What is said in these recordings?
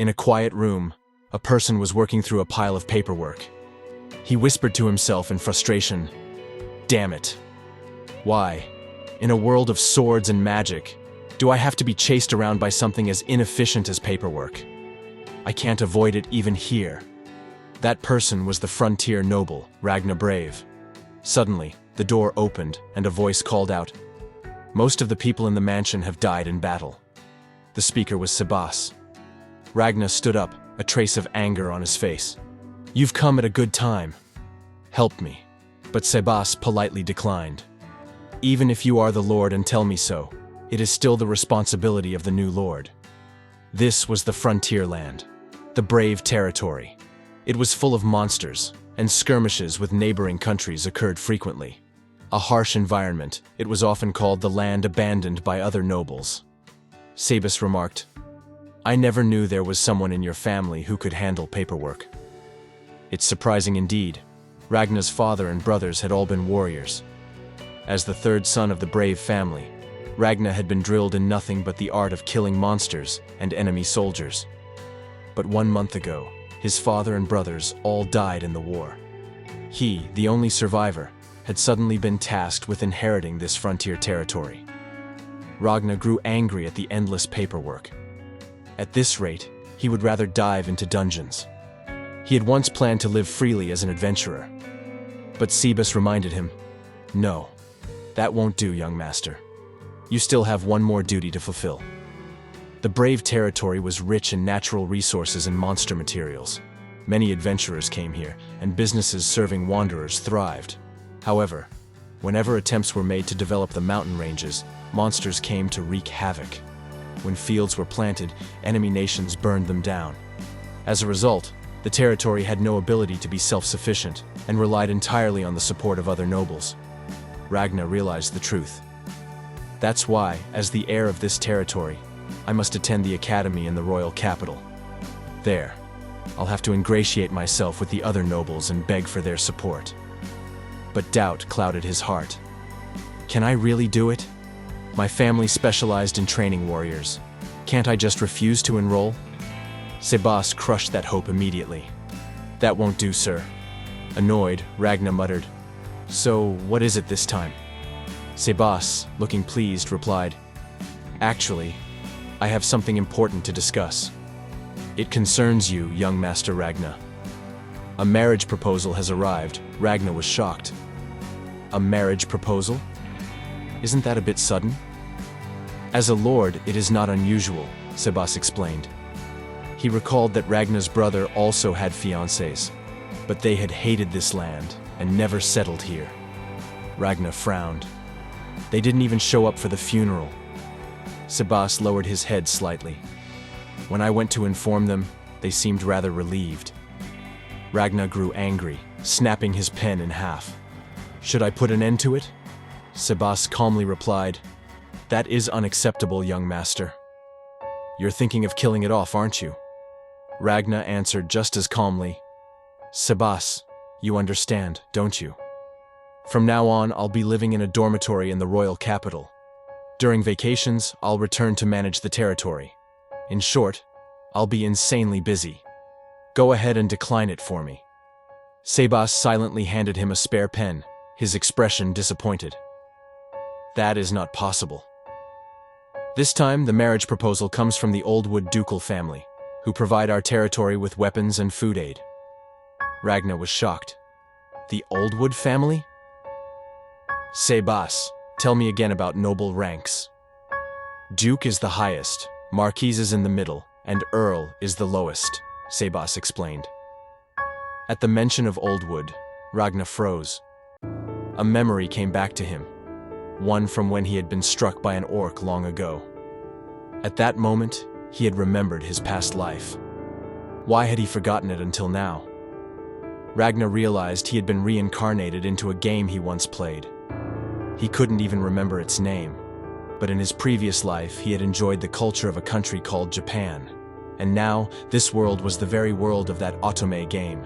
In a quiet room, a person was working through a pile of paperwork. He whispered to himself in frustration, "Damn it. Why, in a world of swords and magic, do I have to be chased around by something as inefficient as paperwork? I can't avoid it even here." That person was the frontier noble, Ragna Brave. Suddenly, the door opened and a voice called out, "Most of the people in the mansion have died in battle." The speaker was Sebas. Ragna stood up, a trace of anger on his face. "You've come at a good time. Help me." But Sebas politely declined. "Even if you are the Lord and tell me so, it is still the responsibility of the new Lord." This was the frontier land, the Brave territory. It was full of monsters, and skirmishes with neighboring countries occurred frequently. A harsh environment, it was often called the land abandoned by other nobles. Sebas remarked, "I never knew there was someone in your family who could handle paperwork." It's surprising indeed. Ragna's father and brothers had all been warriors. As the third son of the Brave family, Ragna had been drilled in nothing but the art of killing monsters and enemy soldiers. But 1 month ago, his father and brothers all died in the war. He, the only survivor, had suddenly been tasked with inheriting this frontier territory. Ragna grew angry at the endless paperwork. At this rate, he would rather dive into dungeons. He had once planned to live freely as an adventurer. But Sebas reminded him, "No, that won't do, young master. You still have one more duty to fulfill." The Brave territory was rich in natural resources and monster materials. Many adventurers came here, and businesses serving wanderers thrived. However, whenever attempts were made to develop the mountain ranges, monsters came to wreak havoc. When fields were planted, enemy nations burned them down. As a result, the territory had no ability to be self-sufficient and relied entirely on the support of other nobles. Ragna realized the truth. That's why, as the heir of this territory, I must attend the academy in the royal capital. There, I'll have to ingratiate myself with the other nobles and beg for their support. But doubt clouded his heart. Can I really do it? My family specialized in training warriors. Can't I just refuse to enroll? Sebas crushed that hope immediately. "That won't do, sir." Annoyed, Ragna muttered, "So, what is it this time?" Sebas, looking pleased, replied, "Actually, I have something important to discuss. It concerns you, young Master Ragna." A marriage proposal has arrived. Ragna was shocked. A marriage proposal? Isn't that a bit sudden? As a lord, it is not unusual, Sebas explained. He recalled that Ragna's brother also had fiancées, but they had hated this land and never settled here. Ragna frowned. They didn't even show up for the funeral. Sebas lowered his head slightly. When I went to inform them, they seemed rather relieved. Ragna grew angry, snapping his pen in half. "Should I put an end to it?" Sebas calmly replied, "That is unacceptable, young master." "You're thinking of killing it off, aren't you?" Ragna answered just as calmly, "Sebas, you understand, don't you? From now on, I'll be living in a dormitory in the royal capital. During vacations, I'll return to manage the territory. In short, I'll be insanely busy. Go ahead and decline it for me." Sebas silently handed him a spare pen, his expression disappointed. "That is not possible." This time, the marriage proposal comes from the Oldwood ducal family, who provide our territory with weapons and food aid. Ragna was shocked. "The Oldwood family?" "Sebas, tell me again about noble ranks." "Duke is the highest, Marquis is in the middle, and Earl is the lowest," Sebas explained. At the mention of Oldwood, Ragna froze. A memory came back to him, one from when he had been struck by an orc long ago. At that moment, he had remembered his past life. Why had he forgotten it until now? Ragna realized he had been reincarnated into a game he once played. He couldn't even remember its name, but in his previous life he had enjoyed the culture of a country called Japan, and now this world was the very world of that otome game.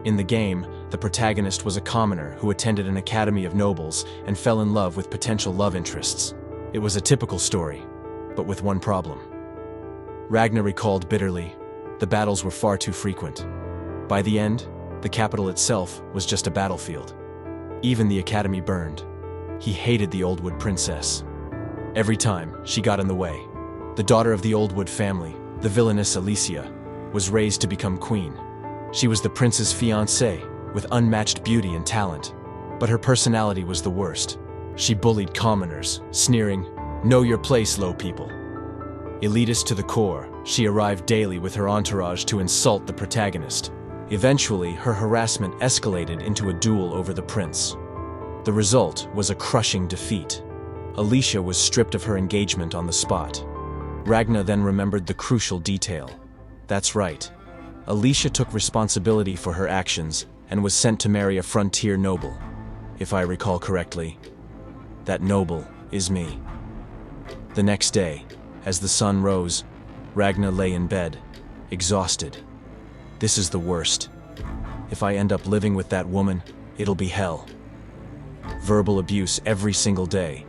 In the game, the protagonist was a commoner who attended an academy of nobles and fell in love with potential love interests. It was a typical story, but with one problem. Ragna recalled bitterly, The battles were far too frequent. By the end, the capital itself was just a battlefield. Even the academy burned. He hated the Oldwood princess. Every time, she got in the way. The daughter of the Oldwood family, the villainous Alicia, was raised to become queen. She was the prince's fiancée, with unmatched beauty and talent. But her personality was the worst. She bullied commoners, sneering, "Know your place, low people." Elitist to the core, she arrived daily with her entourage to insult the protagonist. Eventually, her harassment escalated into a duel over the prince. The result was a crushing defeat. Alicia was stripped of her engagement on the spot. Ragna then remembered the crucial detail. That's right. Alicia took responsibility for her actions and was sent to marry a frontier noble. If I recall correctly, that noble is me. The next day, as the sun rose, Ragna lay in bed, exhausted. This is the worst. If I end up living with that woman, it'll be hell. Verbal abuse every single day.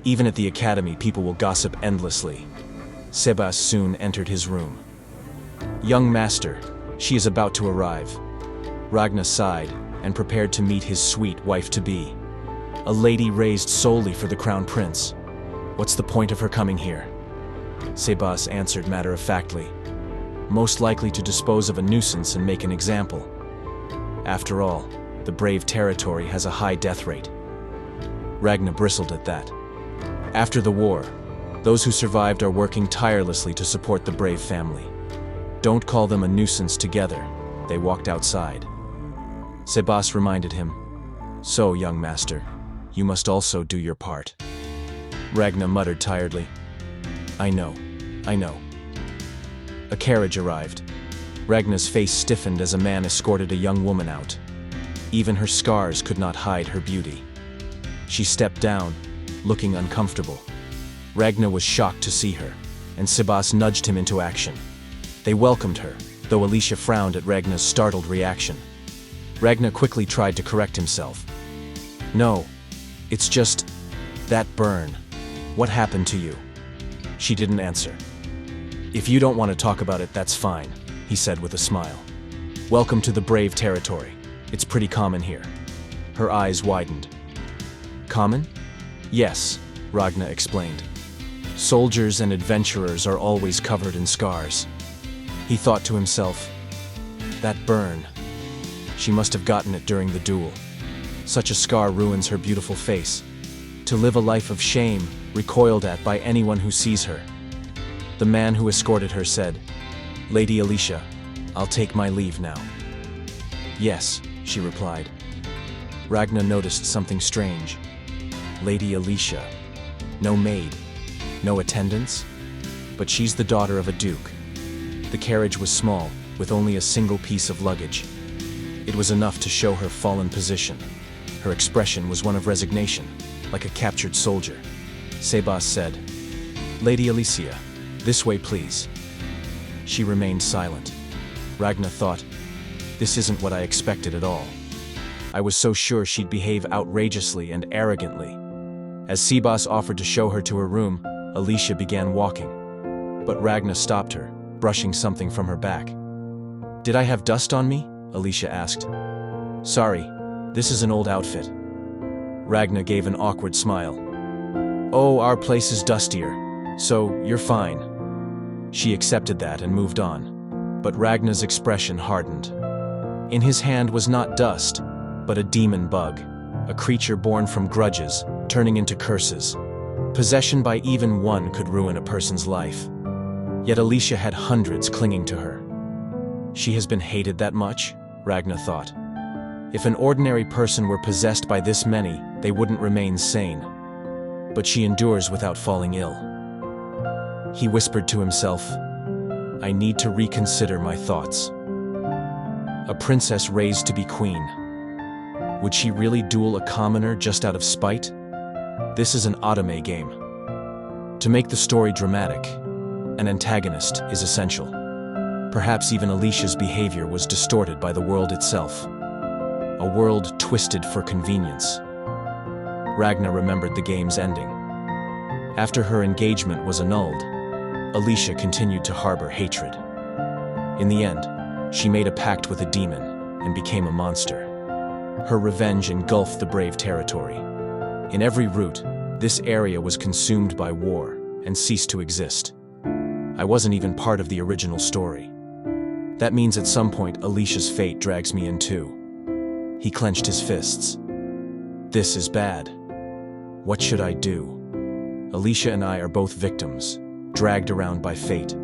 Even at the academy, people will gossip endlessly. Sebas soon entered his room. "Young master, she is about to arrive." Ragna sighed and prepared to meet his sweet wife-to-be. A lady raised solely for the crown prince. What's the point of her coming here? Sebas answered matter-of-factly. Most likely to dispose of a nuisance and make an example. After all, the Brave territory has a high death rate. Ragna bristled at that. After the war, those who survived are working tirelessly to support the Brave family. Don't call them a nuisance together. They walked outside. Sebas reminded him, "So, young master, you must also do your part." Ragna muttered tiredly, I know. A carriage arrived. Ragna's face stiffened as a man escorted a young woman out. Even her scars could not hide her beauty. She stepped down, looking uncomfortable. Ragna was shocked to see her, and Sebas nudged him into action. They welcomed her, though Alicia frowned at Ragna's startled reaction. Ragna quickly tried to correct himself. "No, it's just that burn. What happened to you?" She didn't answer. "If you don't want to talk about it, that's fine," he said with a smile. "Welcome to the Brave territory. It's pretty common here." Her eyes widened. "Common?" "Yes," Ragna explained. "Soldiers and adventurers are always covered in scars." He thought to himself, that burn. She must have gotten it during the duel. Such a scar ruins her beautiful face. To live a life of shame, recoiled at by anyone who sees her. The man who escorted her said, "Lady Alicia, I'll take my leave now." "Yes," she replied. Ragna noticed something strange. Lady Alicia. No maid, no attendants, but she's the daughter of a duke. The carriage was small, with only a single piece of luggage. It was enough to show her fallen position. Her expression was one of resignation, like a captured soldier. Sebas said, "Lady Alicia, this way please." She remained silent. Ragna thought, this isn't what I expected at all. I was so sure she'd behave outrageously and arrogantly. As Sebas offered to show her to her room, Alicia began walking. But Ragna stopped her, brushing something from her back. "Did I have dust on me?" Alicia asked. "Sorry, this is an old outfit." Ragna gave an awkward smile. "Oh, our place is dustier, so you're fine." She accepted that and moved on. But Ragna's expression hardened. In his hand was not dust, but a demon bug, a creature born from grudges, turning into curses. Possession by even one could ruin a person's life. Yet Alicia had hundreds clinging to her. She has been hated that much, Ragna thought. If an ordinary person were possessed by this many, they wouldn't remain sane. But she endures without falling ill. He whispered to himself, I need to reconsider my thoughts. A princess raised to be queen. Would she really duel a commoner just out of spite? This is an anime game. To make the story dramatic, an antagonist is essential. Perhaps even Alicia's behavior was distorted by the world itself. A world twisted for convenience. Ragna remembered the game's ending. After her engagement was annulled, Alicia continued to harbor hatred. In the end, she made a pact with a demon and became a monster. Her revenge engulfed the Brave territory. In every route, this area was consumed by war and ceased to exist. I wasn't even part of the original story. That means at some point Alicia's fate drags me in too. He clenched his fists. This is bad. What should I do? Alicia and I are both victims, dragged around by fate.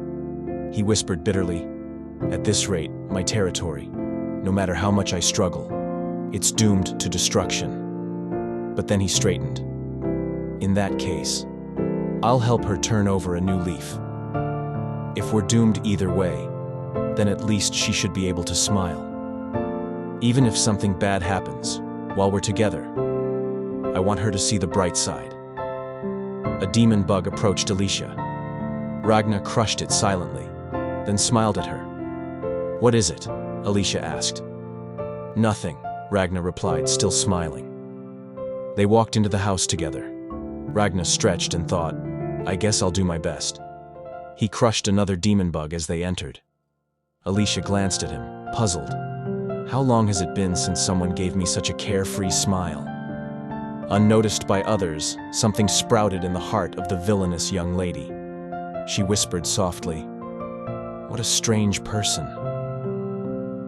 He whispered bitterly, "At this rate, my territory, no matter how much I struggle, it's doomed to destruction." But then he straightened. "In that case, I'll help her turn over a new leaf. If we're doomed either way, then at least she should be able to smile. Even if something bad happens, while we're together, I want her to see the bright side." A demon bug approached Alicia. Ragna crushed it silently, then smiled at her. "What is it?" Alicia asked. "Nothing," Ragna replied, still smiling. They walked into the house together. Ragna stretched and thought, "I guess I'll do my best." He crushed another demon bug as they entered. Alicia glanced at him, puzzled. How long has it been since someone gave me such a carefree smile? Unnoticed by others, something sprouted in the heart of the villainous young lady. She whispered softly, "What a strange person."